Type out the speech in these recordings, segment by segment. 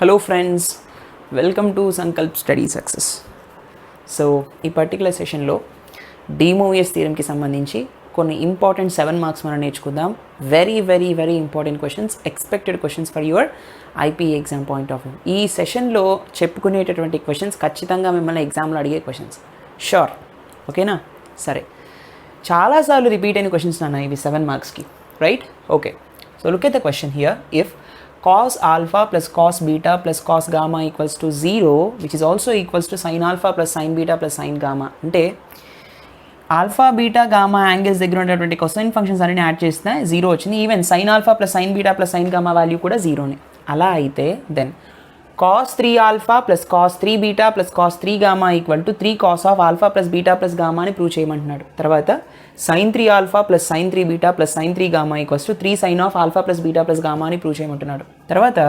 Hello friends, welcome to Sankalp study success. So ఈ particular సెషన్లో డిమోవియస్ థియరంకి సంబంధించి కొన్ని ఇంపార్టెంట్ 7 మార్క్స్ మనం నేర్చుకుందాం. Very very very important questions, expected questions for your IPA exam point of view. ఈ సెషన్లో చెప్పుకునేటటువంటి క్వశ్చన్స్ ఖచ్చితంగా మిమ్మల్ని ఎగ్జామ్లో అడిగే క్వశ్చన్స్, షూర్. ఓకేనా? సరే, చాలాసార్లు రిపీట్ అయిన క్వశ్చన్స్ నాన్న ఇవి 7 మార్క్స్కి, right? Okay, so look at the question here. If cos alpha plus cos beta plus cos gamma equals to 0, which is also equals to sin alpha plus sin beta plus sin gamma, అంటే alpha beta gamma angles దగ్గర ఉన్నటువంటి cosine functions అన్ని add చేస్తే 0 వచ్చింది. Even sine alpha plus sine beta plus sine gamma value కూడా 0నే. అలా అయితే then cos 3 alpha plus cos 3 beta plus cos 3 gamma equal to 3 cos of alpha plus beta plus gamma అని prove చేయమంటున్నాడు. తర్వాత sin 3 alpha plus sin 3 beta plus sin 3 gamma equals to 3 sin of alpha plus beta plus gamma అని prove చేయమంటున్నాడు. తర్వాత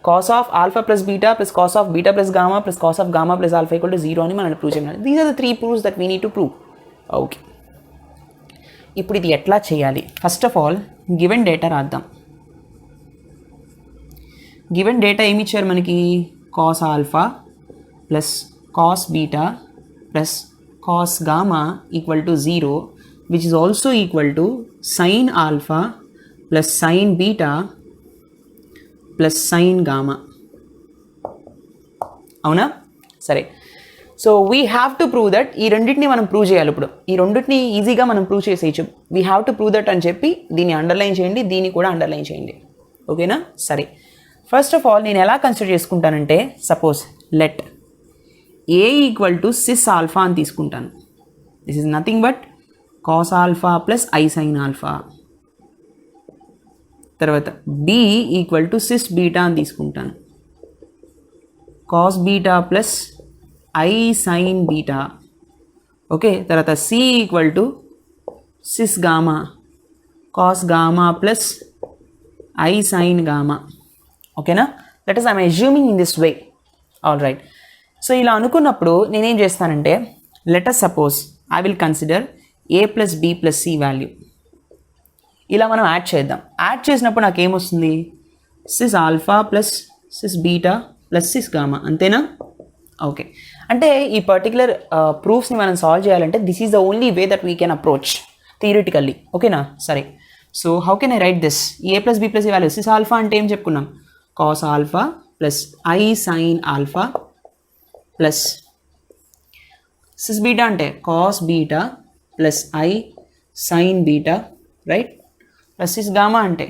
cos of alpha plus beta plus cos of beta plus gamma plus cos of gamma plus alpha equal to 0 అని మనం prove చేయమన్నాడు. These are the 3 proofs that we need to prove. Okay, ఇప్పుడు ఇది ఎట్లా చేయాలి? First of all given data రాద్దాం. Given data ఏమి ఇచ్చారు మనకి? Cos alpha plus cos beta plus cos gamma equal to 0, which is also equal to sine alpha plus sine beta plus sine gamma. అవునా? సరే, so we have to prove that. ఈ రెండింటిని మనం prove చేయాలి. ఇప్పుడు ఈ రెండింటిని ఈజీగా మనం ప్రూవ్ చేసేయచ్చు. We have to prove that అని చెప్పి దీన్ని అండర్లైన్ చేయండి, దీన్ని కూడా అండర్లైన్ చేయండి. ఓకేనా? సరే, ఫస్ట్ ఆఫ్ ఆల్ నేను ఎలా కన్సిడర్ చేసుకుంటానంటే, suppose let A equal to cis alpha అని తీసుకుంటాను. This is nothing but cos alpha plus I sine alpha. తర్వాత b equal to cis beta అని తీసుకుంటాను. Cos beta plus I sine beta. Okay, తర్వాత C equal to cis gamma, cos gamma plus I sine gamma. ఓకేనా? That is I'm assuming in this way. All right. So ఇలా అనుకున్నప్పుడు నేనేం చేస్తానంటే, let us suppose I will consider A plus B plus C value. ఇలా మనం add చేద్దాం. Add చేసినప్పుడు నాకు ఏమొస్తుంది? Cis alpha plus cis beta plus cis gamma. అంతేనా? ఓకే, అంటే ఈ పర్టికులర్ ప్రూఫ్స్ని మనం సాల్వ్ చేయాలంటే this is the only way that we can approach theoretically. ఓకేనా? సరే, so how can I write this? A plus B plus C value. Cis alpha అంటే ఏం చెప్పుకున్నాం? Cos alpha plus I sine alpha plus cis beta అంటే cos beta plus I sine beta, right? Plus cis gamma అంటే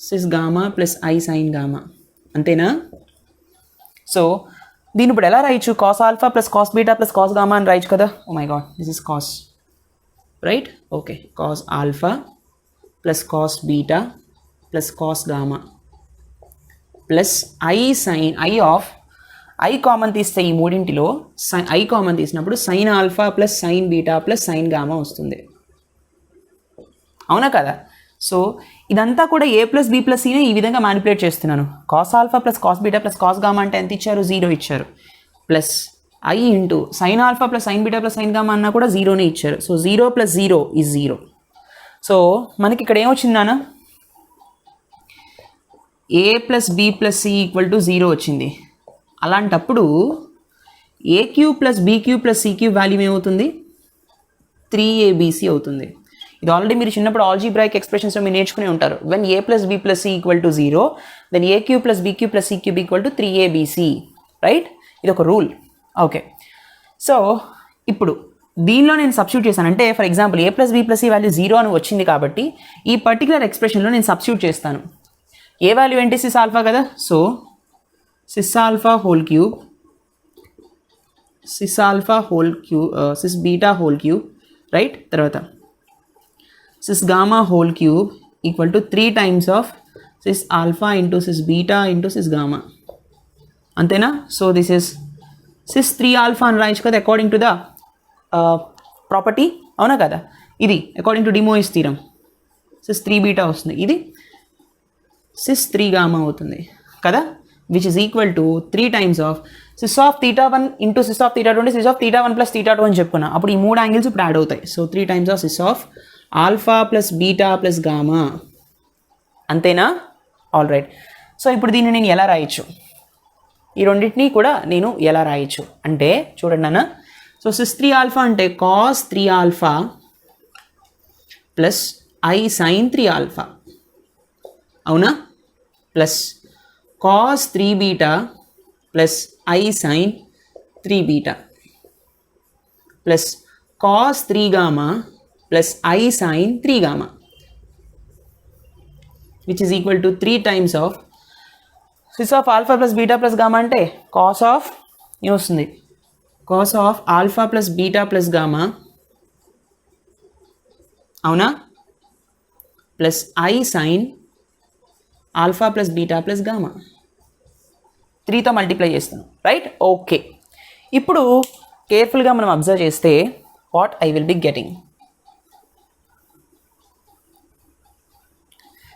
cis gamma plus I sine gamma. అంతేనా? So దీని ఇప్పుడు ఎలా రాయొచ్చు? Cos alpha plus cos beta plus cos gamma అని రాయొచ్చు కదా. Oh my God, this is cos, right? Okay, cos alpha plus cos beta plus cos gamma plus I sine i of i common తీస్తే ఈ మూడింటిలో i common తీసినప్పుడు sine alpha plus sine beta plus sine gamma వస్తుంది. అవునా కదా? So ఇదంతా కూడా ఏ plus B plus సిని ఈ విధంగా మ్యానిపులేట్ చేస్తున్నాను. Cos alpha plus cos beta plus cos gamma అంటే ఎంత ఇచ్చారు? 0 ఇచ్చారు. Plus I into sine alpha plus sine beta plus sine gamma అన్నా కూడా 0నే ఇచ్చారు. So 0 plus 0 is 0. సో మనకి ఇక్కడ ఏమొచ్చింది నాన్న? A plus B plus C equal to 0 వచ్చింది. అలాంటప్పుడు a cube plus be cube plus c cube value ఏమవుతుంది? 3abc అవుతుంది. ఇది ఆల్రెడీ మీరు చిన్నప్పుడు ఆల్జీబ్రాయిక్ ఎక్స్ప్రెషన్స్లో మీరు నేర్చుకునే ఉంటారు. When A plus B plus C equal to 0, then A cube plus be cube plus C cube equal to 3abc, right? ఇది ఒక రూల్. ఓకే, సో ఇప్పుడు దీనిలో నేను సబ్స్టిట్యూట్ చేశాను. అంటే for example A plus B plus C value 0 అని వచ్చింది కాబట్టి ఈ పర్టికులర్ ఎక్స్ప్రెషన్లో నేను సబ్స్టిట్యూట్ చేస్తాను. ఏ వాల్యూ ఏంటి? సిస్ ఆల్ఫా కదా. So cis alpha whole cube, cis alpha whole cube, cis beta whole cube, right? తర్వాత cis gamma whole cube equal to 3 times of cis alpha into cis beta into cis gamma. అంతేనా? So this is cis 3 alpha అని రాయొచ్చు కదా according to the property. అవునా కదా? ఇది according to de Moivre's theorem cis 3 beta వస్తుంది. ఇది cis 3 gamma అవుతుంది కదా, which is equal to 3 times of cis of theta 1 into cis of theta 2 అంటే cis of theta 1 plus theta 2 అని చెప్పుకున్నా. అప్పుడు ఈ 3 యాంగిల్స్ ఇప్పుడు యాడ్ అవుతాయి. So 3 times of cis of alpha plus beta plus gamma. అంతేనా? All right. సో ఇప్పుడు దీన్ని నేను ఎలా రాయొచ్చు, ఈ రెండింటినీ కూడా నేను ఎలా రాయొచ్చు అంటే చూడండి అన్న. సో సిస్3 ఆల్ఫా అంటే cos 3 alpha plus I sine 3 alpha, అవునా, plus cos 3 beta plus I sine 3 beta plus cos 3 gamma plus I sine 3 gamma which is equal to 3 times of cis of alpha plus beta plus gamma అంటే cos of ఏమొస్తుంది, cos of alpha plus beta plus gamma, అవునా, plus I sine alpha plus beta plus gamma 3తో multiply చేస్తాను, right. Okay, ఇప్పుడు కేర్ఫుల్గా మనం observe చేస్తే what I will be getting.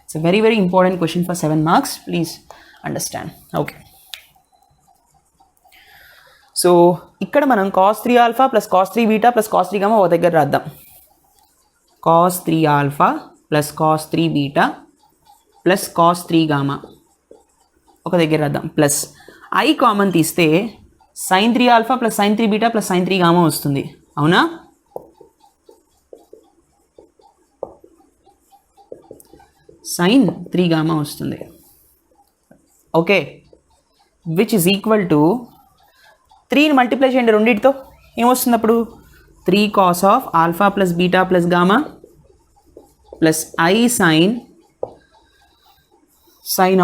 It's a very important question for 7 marks, please understand. Okay, so ఇక్కడ మనం cos 3 alpha plus cos 3 beta plus cos 3 gamma ఒక దగ్గర రాద్దాం. Cos 3 alpha plus cos 3 beta plus cos 3 gamma ఒక దగ్గర రాద్దాం. Plus i common తీస్తే sine 3 alpha plus sine 3 beta plus sine 3 gamma వస్తుంది, అవునా. సైన్ 3 గామా వస్తుంది. Okay, which is equal to 3ని మల్టిప్లై చేయండి రెండింటితో, ఏమొస్తుంది అప్పుడు 3 cos of alpha plus beta plus gamma plus I sine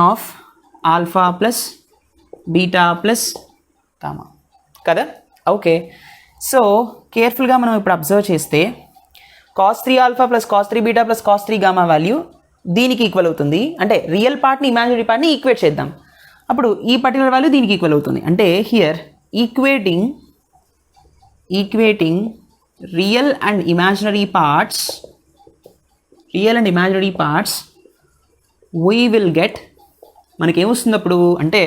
of alpha plus beta plus gamma కదా. Okay, so కేర్ఫుల్గా మనం ఇప్పుడు అబ్జర్వ్ చేస్తే cos 3 alpha plus cos 3 beta plus cos 3 gamma value దీనికి ఈక్వల్ అవుతుంది. అంటే రియల్ పార్ట్ని ఇమాజినరీ పార్ట్ని ఈక్వేట్ చేద్దాం, అప్పుడు ఈ పర్టికులర్ వాల్యూ దీనికి ఈక్వల్ అవుతుంది. అంటే here equating real and imaginary parts we will get, మనకేమొస్తుంది అప్పుడు అంటే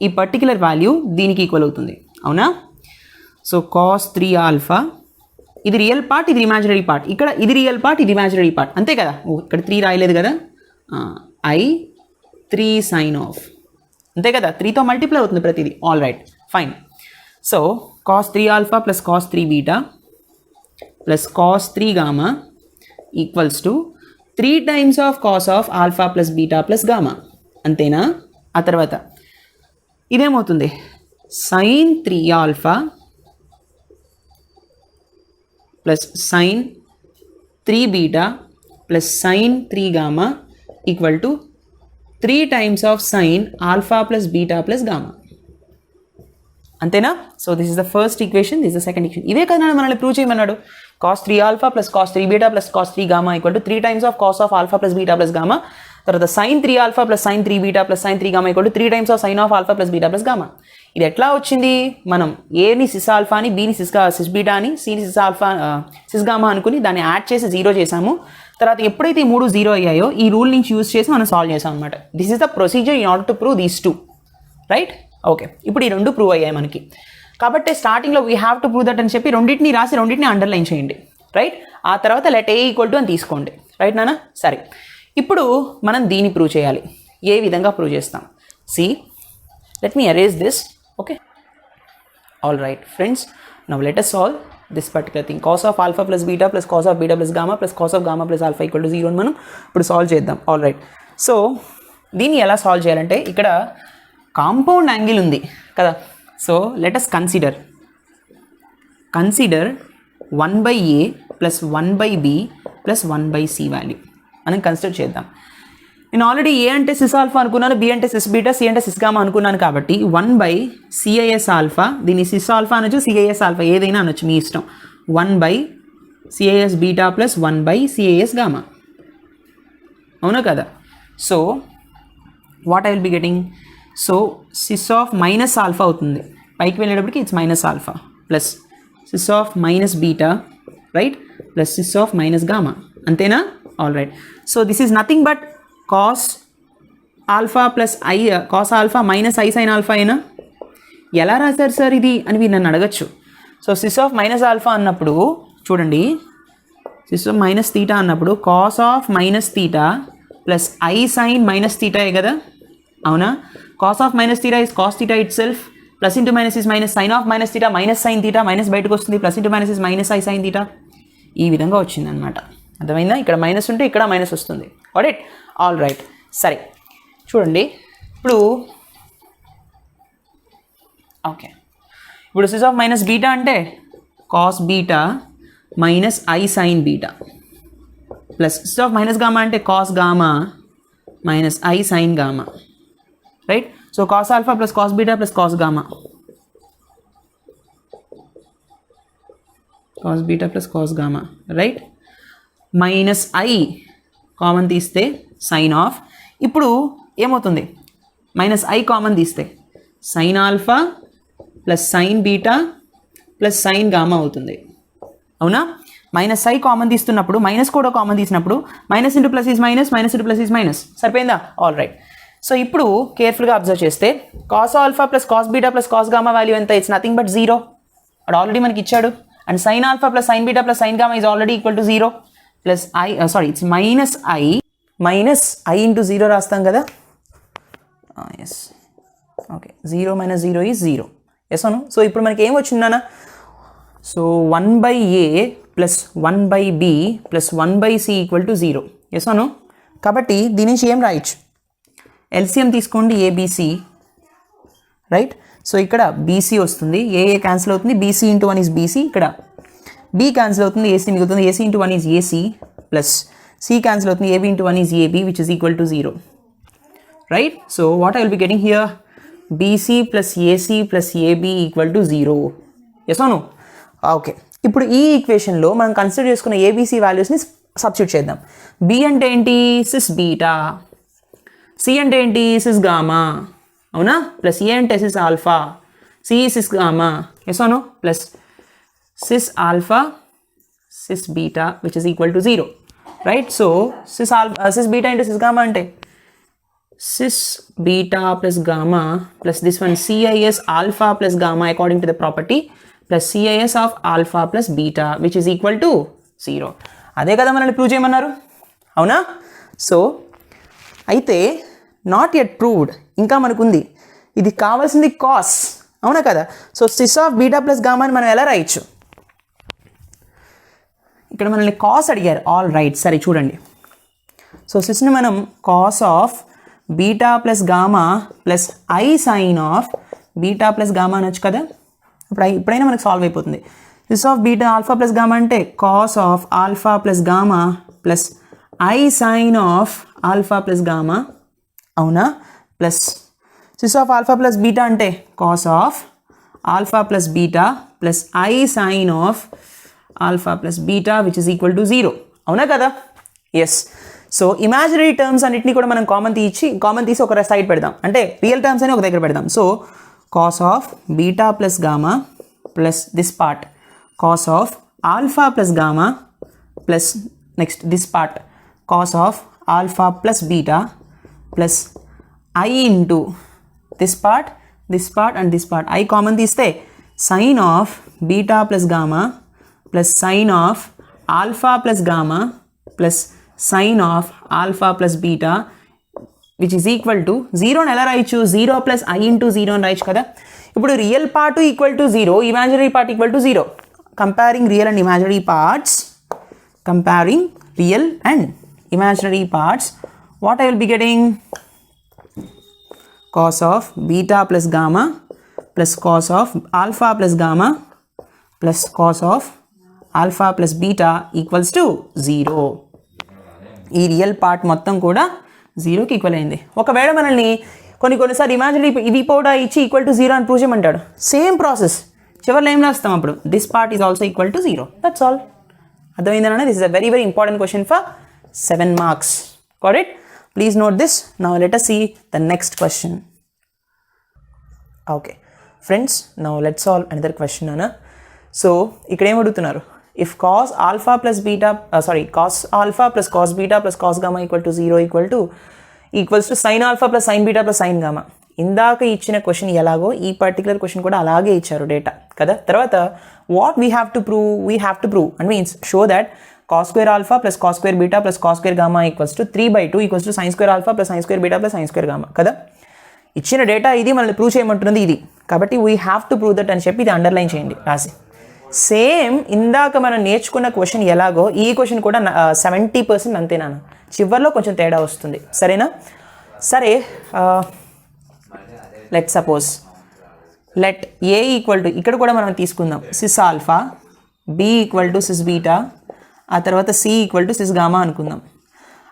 ఈ పర్టికులర్ వాల్యూ దీనికి ఈక్వల్ అవుతుంది, అవునా. సో కాస్ 3 ఆల్ఫా, ఇది రియల్ పార్ట్, ఇది ఇమాజినరీ పార్ట్, ఇక్కడ ఇది రియల్ పార్ట్, ఇది ఇమాజినరీ పార్ట్, అంతే కదా. ఇక్కడ 3 రాయలేదు కదా, ఐ 3 సైన్ ఆఫ్, అంతే కదా, 3తో మల్టిప్లై అవుతుంది ప్రతిదీ. All right, fine. So cos 3 alpha plus cos 3 beta plus cos 3 gamma equals to 3 times of cos of alpha plus beta plus gamma, అంతేనా. ఆ తర్వాత ఇదేమవుతుంది sine 3 alpha plus sine 3 beta plus sine 3 gamma equal to 3 times of sine alpha plus beta plus gamma, అంతేనా. So this is the first equation, this is the second equation. ఇదే కదా మనల్ని prove చేయమన్నాడు. Cos 3 alpha plus cos 3 beta plus cos 3 gamma equal to 3 times of cos of alpha plus beta plus gamma. తర్వాత sine 3 alpha plus sine 3 beta plus sine 3 gamma equal to 3 times of sine of alpha plus beta plus gamma. ఇది ఎట్లా వచ్చింది, మనం ఏని sys alpha అని, బీని sys beta అని, సిని sys alpha cis gamma అనుకుని దాన్ని యాడ్ చేసి 0 చేసాము. తర్వాత ఎప్పుడైతే ఈ 3 0 అయ్యాయో ఈ రూల్ నుంచి యూజ్ చేసి మనం సాల్వ్ చేసాం అనమాట. This is the procedure in order to prove these 2, right. Okay, ఇప్పుడు ఈ 2 ప్రూవ్ అయ్యాయి మనకి. కాబట్టి స్టార్టింగ్లో we have to prove that అని చెప్పి రెండింటిని రాసి రెండింటిని అండర్లైన్ చేయండి, రైట్. ఆ తర్వాత లెట్ ఏ ఈక్వల్ టు అని తీసుకోండి, రైట్ నాన్న. సరే, ఇప్పుడు మనం దీన్ని ప్రూవ్ చేయాలి. ఏ విధంగా ప్రూవ్ చేస్తాం, see let me arrange this. Okay, all right friends, now let us solve this particular thing. Cos of alpha plus beta plus cos of beta plus gamma plus cos of gamma plus alpha equal to 0 అని మనం ఇప్పుడు solve చేద్దాం. All right, so దీన్ని ఎలా solve చేయాలంటే ఇక్కడ compound angle ఉంది కదా. So let us consider 1/a plus 1/b plus 1/c value మనం కన్సిడర్ చేద్దాం. నేను ఆల్రెడీ ఏ అంటే సిస్ ఆల్ఫా అనుకున్నాను, బి అంటే సిస్ బీటా, సి అంటే సిస్ గామా అనుకున్నాను. కాబట్టి 1/CIS ఆల్ఫా, దీన్ని సిస్ ఆల్ఫా అనొచ్చు, CIS ఆల్ఫా ఏదైనా అనొచ్చు మీ ఇష్టం. 1/CIS beta plus 1/CIS gamma, అవునా కదా. So what I will be getting, so cis of minus alpha అవుతుంది, పైకి వెళ్ళేటప్పటికి it's minus alpha plus cis of minus beta, right, plus cis of minus gamma, అంతేనా. All right, so this is nothing but cos alpha plus i, cos alpha minus i sine alpha అయినా. ఎలా రాశారు sir ఇది అని మీరు నన్ను అడగచ్చు. So cis of minus alpha అన్నప్పుడు చూడండి, సిస్ ఆఫ్ మైనస్ తీటా అన్నప్పుడు cos of minus theta plus I sine minus తీటాయే కదా. అవునా? Cos of minus theta is cos theta itself, plus into minus is minus sine of minus theta, minus sine theta, minus బయటకు వస్తుంది, plus into minus is minus i sine theta. ఈ విధంగా వచ్చిందనమాట. అర్థమైందా? ఇక్కడ మైనస్ ఉంటే ఇక్కడ minus వస్తుంది. Got it? All right. సరే చూడండి, ఇప్పుడు ఓకే, ఇప్పుడు సిస్ ఆఫ్ మైనస్ బీటా అంటే cos beta minus i sine beta, plus cis of minus gamma అంటే cos gamma minus i sine gamma, right? So cos alpha plus cos beta plus cos gamma, cos beta plus cos gamma, right? Minus I common తీస్తే sine of, ఇప్పుడు ఏమవుతుంది? Minus I common తీస్తే sine alpha plus sine beta plus sine gamma అవుతుంది. అవునా? Minus I common తీస్తున్నప్పుడు minus కూడా common తీసినప్పుడు minus into plus is minus, minus into plus is minus. సరిపోయిందా? All right. సో ఇప్పుడు కేర్ఫుల్గా అబ్జర్వ్ చేస్తే cos alpha plus cos beta plus cos gamma value ఎంత? It's nothing but 0. అది already మనకి ఇచ్చాడు. And sine alpha plus sine beta plus sine gamma is already equal to 0 plus I it's minus I into 0 రాస్తాం కదా. Yes, okay, 0 minus 0 is 0. Yes అను. So ఇప్పుడు మనకి ఏం వచ్చిందన్నా? So 1/a plus 1/b plus 1/c equal to 0. Yes అను. కాబట్టి దీని నుంచి ఏం రాయొచ్చు? ఎల్సిఎం తీసుకోండి, ఏబిసి, రైట్? సో ఇక్కడ బీసీ వస్తుంది, ఏ క్యాన్సిల్ అవుతుంది, బీసీ ఇంటూ 1 ఈజ్ బీసీ, ఇక్కడ బి క్యాన్సిల్ అవుతుంది, ఏసీ మిగులుతుంది, AC into 1 is AC, plus C cancel అవుతుంది, AB into 1 is AB which is equal to 0, right? So what I will be getting here? BC plus AC plus AB equal to 0. Yes అవును. Okay, ఇప్పుడు ఈ ఈక్వేషన్లో మనం consider చేసుకున్న ABC వాల్యూస్ని substitute చేద్దాం. B అంటే ఏంటి? Cis beta. సి అంటే ఏంటి? Cis gamma. అవునా? ప్లస్ ఏ అంటే cis alpha, C cis gamma. Yes అవును. Plus cis alpha cis beta which is equal to 0, right? So cis beta into cis gamma అంటే cis beta plus gamma plus this one cis alpha plus gamma according to the property plus cis of alpha plus beta which is equal to 0. అదే కదా మనల్ని prove చేయమన్నారు. అవునా? So అయితే not yet proved, ఇంకా మనకుంది. ఇది కావాల్సింది కాస్. అవునా కదా? So cis of beta plus గామాని మనం ఎలా రాయొచ్చు? ఇక్కడ మనల్ని కాస్ అడిగారు. ఆల్ రైట్, సరే చూడండి. సో సిస్ని మనం cos of beta plus gamma plus I sine of beta plus gamma అనొచ్చు కదా. ఇప్పుడైనా మనకు సాల్వ్ అయిపోతుంది. Cis of beta alpha plus gamma అంటే cos of alpha plus gamma plus I sine of alpha plus gamma. అవునా? Plus cis of alpha plus beta అంటే cos of alpha plus beta plus I sine of alpha plus beta which is equal to 0. అవునా కదా? Yes. So imaginary terms అన్నింటినీ కూడా మనం common తీసి ఒక side పెడదాం, అంటే రియల్ టర్మ్స్ అని ఒక దగ్గర పెడదాం. So cos of beta plus gamma plus this part cos of alpha plus gamma plus next this part cos of alpha plus beta plus I into this part and this part. I common తీస్తే sine of beta plus gamma plus sine of alpha plus gamma plus sine of alpha plus beta which is equal to 0 అని ఎలా రాయొచ్చు? 0 plus I into 0 అని రాయొచ్చు కదా. ఇప్పుడు real part equal to 0, imaginary part equal to 0. Comparing real and imaginary parts, what I will be getting? Cos of beta plus gamma plus cos of alpha plus gamma plus cos of alpha plus beta equals to 0. ఈ real part మొత్తం కూడా 0కి equal అయింది. ఒకవేళ మనల్ని కొన్నిసార్లు imaginary ఇవి కూడా ఇచ్చి ఈక్వల్ టు 0 అని ప్రూవ్ చేయమంటాడు. సేమ్ ప్రాసెస్, చివరిలో ఏం రాస్తాం అప్పుడు? This part is also equal to 0. That's all. అర్థమైందన్న? This is a very very important question for 7 marks. Got it? Please note this. Now let us see the next question. Okay friends, now let's solve another question అన్న. So ఇక్కడ ఏం అడుగుతున్నారు? if cos alpha plus beta cos alpha plus cos beta plus cos gamma equal to 0 equals to sin alpha plus sin beta plus sin gamma. ఇందాక ఇచ్చిన question ఎలాగో ఈ particular question కూడా అలాగే ఇచ్చారు డేటా కదా. తర్వాత what we have to prove and means show that cos square alpha plus cos square beta plus cos square gamma equals to 3/2 equals to sin square alpha plus sin square beta plus sin square gamma కదా. ఇచ్చిన data ఇది, మనల్ని prove చేయమంటున్నది ఇది, కాబట్టి we have to prove that అని చెప్పి ఇది underline చేయండి రాసి. సేమ్ ఇందాక మనం నేర్చుకున్న క్వశ్చన్ ఎలాగో ఈ క్వశ్చన్ కూడా 70% అంతేనా, చివరిలో కొంచెం తేడా వస్తుంది, సరేనా. సరే, let suppose let A equal to, ఇక్కడ కూడా మనం తీసుకుందాం cis alpha, B equal to cis beta, ఆ తర్వాత C equal to cis gamma అనుకుందాం.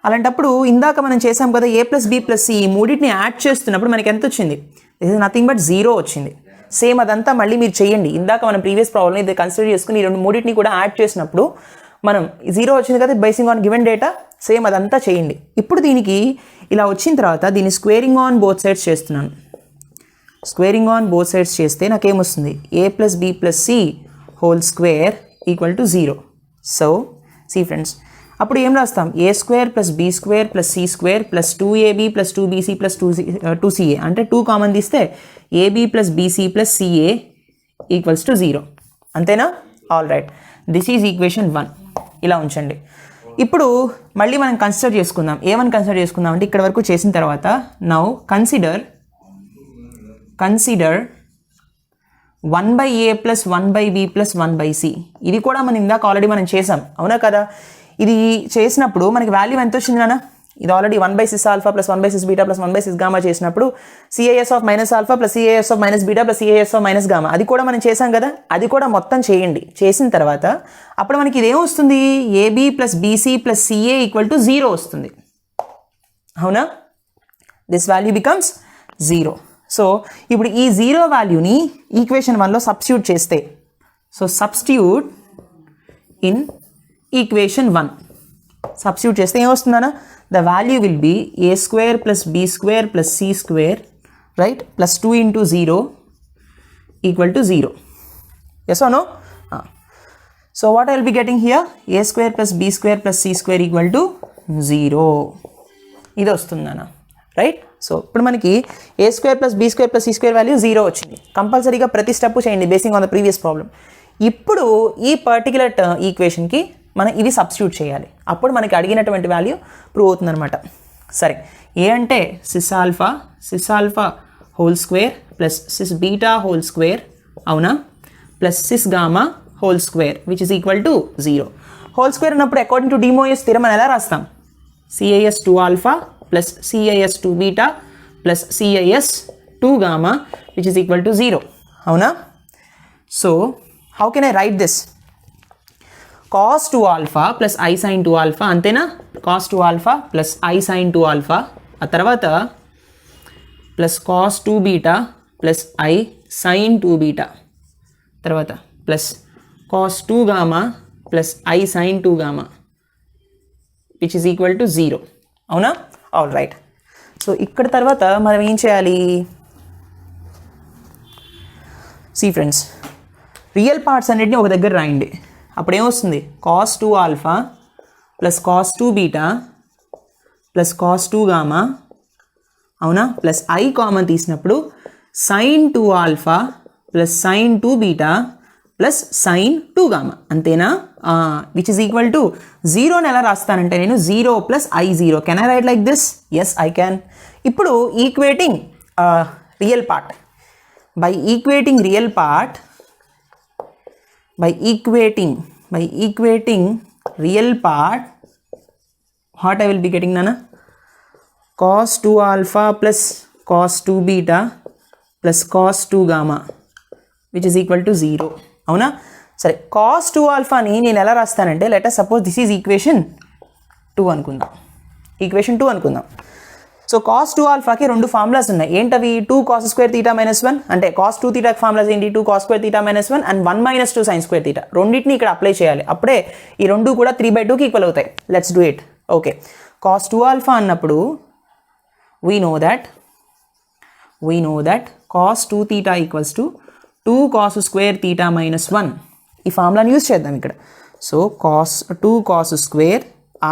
అలాంటప్పుడు ఇందాక మనం చేసాం కదా A plus B plus C, ఈ మూడింటిని యాడ్ చేస్తున్నప్పుడు మనకి ఎంత వచ్చింది, దిస్ ఇస్ నథింగ్ బట్ 0 వచ్చింది. సేమ్ అదంతా మళ్ళీ మీరు చేయండి. ఇందాక మనం ప్రీవియస్ ప్రాబ్లమ్ ఇది కన్సిడర్ చేసుకుని ఈ మూడింటిని కూడా యాడ్ చేసినప్పుడు మనం 0 వచ్చింది కదా basing on given data, same అదంతా చేయండి. ఇప్పుడు దీనికి ఇలా వచ్చిన తర్వాత దీన్ని స్క్వేరింగ్ ఆన్ బోత్ సైడ్స్ చేస్తున్నాను. స్క్వేరింగ్ ఆన్ బోత్ సైడ్స్ చేస్తే నాకేమొస్తుంది, A plus B plus C whole square equal to 0. So see friends, అప్పుడు ఏం రాస్తాం, A square plus B square plus C square plus 2ab plus 2bc plus 2ca, అంటే 2 common తీస్తే AB plus BC plus CA equals to 0. అంతేనా? All right, this is equation 1. ఇలా ఉంచండి. ఇప్పుడు మళ్ళీ మనం కన్సిడర్ చేసుకుందాం. ఏమని కన్సిడర్ చేసుకుందాం అంటే ఇక్కడ వరకు చేసిన తర్వాత now consider 1/a plus 1/b plus 1/c. ఇది కూడా మనం ఇందాక ఆల్రెడీ మనం చేసాం, అవునా కదా. ఇది చేసినప్పుడు మనకి వాల్యూ ఎంత వచ్చింది నాన్న, ఇది already 1/cis alpha plus 1/cis beta plus 1/cis gamma చేసినప్పుడు CAS of minus alpha plus CAS of minus beta plus CAS of minus gamma, అది కూడా మనం చేసాం కదా. అది కూడా మొత్తం చేయండి. చేసిన తర్వాత అప్పుడు మనకి ఇదేం వస్తుంది, AB plus BC plus CA equal to 0 వస్తుంది, అవునా. This value becomes 0. సో ఇప్పుడు ఈ 0 వాల్యూని ఈక్వేషన్ 1లో సబ్స్టిట్యూట్ చేస్తే, so substitute in equation 1 substitute చేస్తే ఏమొస్తుందన్నా, the value will be A square plus B square plus C square, right, plus 2 into 0 equal to 0. Yes or no? So what I will be getting here, A square plus B square plus C square equal to 0. ఇది వస్తుందన్న, right. So ఇప్పుడు మనకి A square plus B square plus C square value 0 వచ్చింది. కంపల్సరీగా ప్రతి step చేయండి basing on the previous problem. ఇప్పుడు ఈ పర్టికులర్ ఈక్వేషన్కి మనం ఇది సబ్స్టిట్యూట్ చేయాలి, అప్పుడు మనకి అడిగినటువంటి వాల్యూ ప్రూవ్ అవుతుంది అనమాట. సరే, ఏ అంటే cis alpha whole square plus cis beta whole square, అవునా, plus cis gamma whole square which is equal to 0. Whole square ఉన్నప్పుడు according to de Moivre theorem మనం ఎలా రాస్తాం, CAS 2 alpha plus CAS 2 beta plus CAS 2 gamma which is equal to 0, అవునా. So how can I write this, cos 2 alpha plus I sin 2 alpha, అంతేనా. cos 2 alpha plus I sin 2 alpha, ఆ తర్వాత plus cos 2 beta plus I sin 2 beta, తర్వాత plus cos 2 gamma plus I sin 2 gamma which is equal to 0, అవునా. All right. So ఇక్కడ తర్వాత మనం ఏం చేయాలి, సి ఫ్రెండ్స్, రియల్ పార్ట్స్ అన్నిటిని ఒక దగ్గర రాయండి. అప్పుడు ఏమొస్తుంది, cos 2 alpha plus cos 2 beta plus cos 2 gamma, అవునా, ప్లస్ I కామన్ తీసినప్పుడు sin 2 alpha plus sin 2 beta plus sin 2 gamma, అంతేనా. విచ్ ఇస్ ఈక్వల్ టు 0ని ఎలా రాస్తానంటే నేను 0 plus I0. Can I write like this? Yes I can. ఇప్పుడు equating real part, by equating real part, by equating real part, what I will be getting nana, cos 2 alpha plus cos 2 beta plus cos 2 gamma which is equal to 0, అవునా. సరే, cos 2 ఆల్ఫాని నేను ఎలా రాస్తానంటే, let us suppose this is equation 2 అనుకుందాం. So cos 2 ఆల్ఫాకి రెండు formulas ఉన్నాయి. ఏంటవి, 2 cos స్క్వేర్ తీటా మైనస్ 1, అంటే cos 2 తీటాకి ఫార్ములాస్ ఏంటి, 2 cos square theta minus 1 and 1 minus 2 sin square theta. రెండింటిని ఇక్కడ అప్లై చేయాలి, అప్పుడే ఈ రెండు కూడా 3/2కి ఈక్వల్ అవుతాయి. Let's do it. Okay, cos 2 alpha అన్నప్పుడు we know that cos 2 theta equals to 2 cos square theta minus 1. ఈ ఫార్ములాని యూజ్ చేద్దాం ఇక్కడ. So 2 cos square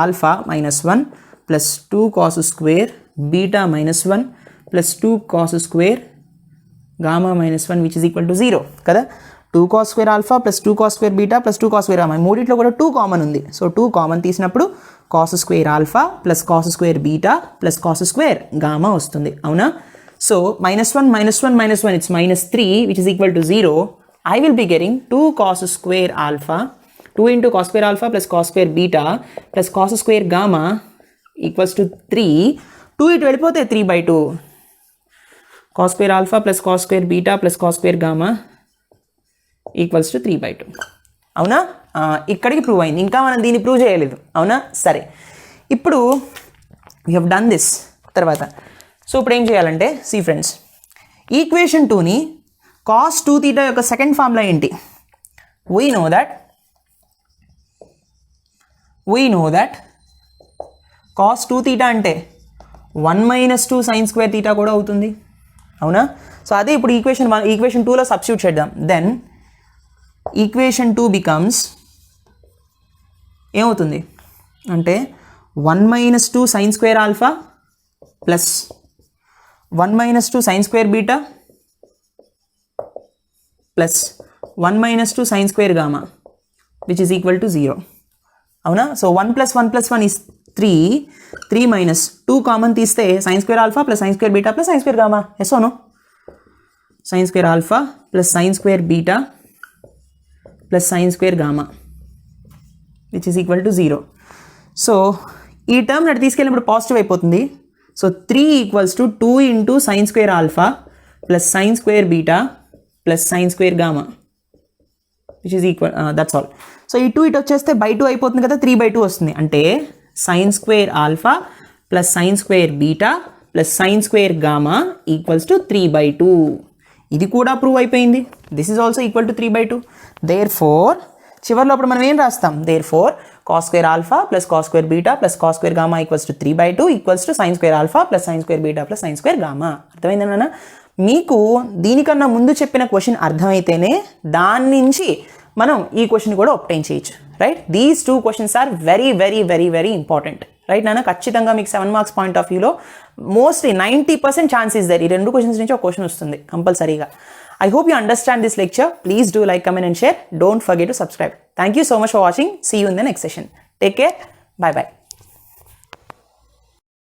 alpha minus 1 plus 2 cos square beta minus 1 plus 2 cos square gamma minus 1 which is equal to 0 కదా. 2 cos square alpha plus 2 cos square beta plus 2 cos square gamma, మూడిట్లో కూడా 2 common ఉంది. So 2 common తీసినప్పుడు cos square alpha plus cos square beta plus cos square gamma వస్తుంది, అవునా. So -1 -1 -1, it's -3, which is equal to 0. I will be getting 2 cos square alpha, 2 into cos square alpha plus cos square beta plus cos square gamma equals to 3. 2 ఇటు వెళ్ళిపోతే 3/2. cos square alpha plus cos square beta plus cos square gamma equals to 3/2. అవునా? ఇక్కడికి prove అయింది. ఇంకా మనం దీన్ని prove చేయలేదు. అవునా? సరే, ఇప్పుడు వీ హ్యావ్ డన్ దిస్. తర్వాత సో ఇప్పుడు ఏం చేయాలంటే, సి ఫ్రెండ్స్, ఈక్వేషన్ 2ని cos 2θ యొక్క సెకండ్ ఫార్ములా ఏంటి? వీ నో దట్ cos 2θ అంటే 1 - 2 sin square θ కూడా అవుతుంది. అవునా? సో అదే ఇప్పుడు ఈక్వేషన్ 2లో సబ్స్టిట్యూట్ చేద్దాం. దెన్ ఈక్వేషన్ 2 బికమ్స్ ఏమవుతుంది అంటే 1 - 2 sin square alpha plus 1 - 2 sin square beta plus 1 - 2 sin square gamma which is equal to 0. అవునా? So 1 + 1 + 1 is 3. 3 minus 2 కామన్ తీస్తే sin square alpha plus sin square beta plus sin square gamma. yes or no? sin square alpha plus sin square beta plus sin square gamma which is equal to 0. So ఈ term అటు తీసుకెళ్ళినప్పుడు positive అయిపోతుంది. So 3 equals to 2 into sin square alpha plus sin square beta plus sin square gamma which is equal, that's all. So ఈ 2 ఇటు వచ్చేస్తే by 2 అయిపోతుంది కదా, 3/2 వస్తుంది. అంటే sin square alpha plus sin square beta plus sin square gamma equals to 3/2. ఇది కూడా prove అయిపోయింది. This is also equal to 3/2. Therefore చివరిలో అప్పుడు మనం ఏం రాస్తాం? Therefore cos square alpha plus cos square beta plus cos square gamma equals to 3/2 equals to sin square alpha plus sin square beta plus sin square gamma. అర్థమైందన్నా? మీకు దీనికన్నా ముందు చెప్పిన question అర్థమైతేనే దాని నుంచి మనం ఈ క్వశ్చన్ కూడా ఒప్టైన్ చేయొచ్చు. Right? These 2 questions are very very very very important. Right నాన్న? ఖచ్చితంగా మీకు 7 మార్క్స్ పాయింట్ ఆఫ్ వ్యూలో మోస్ట్లీ 90% ఛాన్స్ ఇస్ దర్. ఈ 2 క్వశ్చన్స్ నుంచి ఒక క్వశ్చన్ వస్తుంది కంపల్సరీగా. I hope you understand this lecture. Please do like, comment and share. Don't forget to subscribe. Thank you so much for watching. See you in the next session. Take care. Bye bye.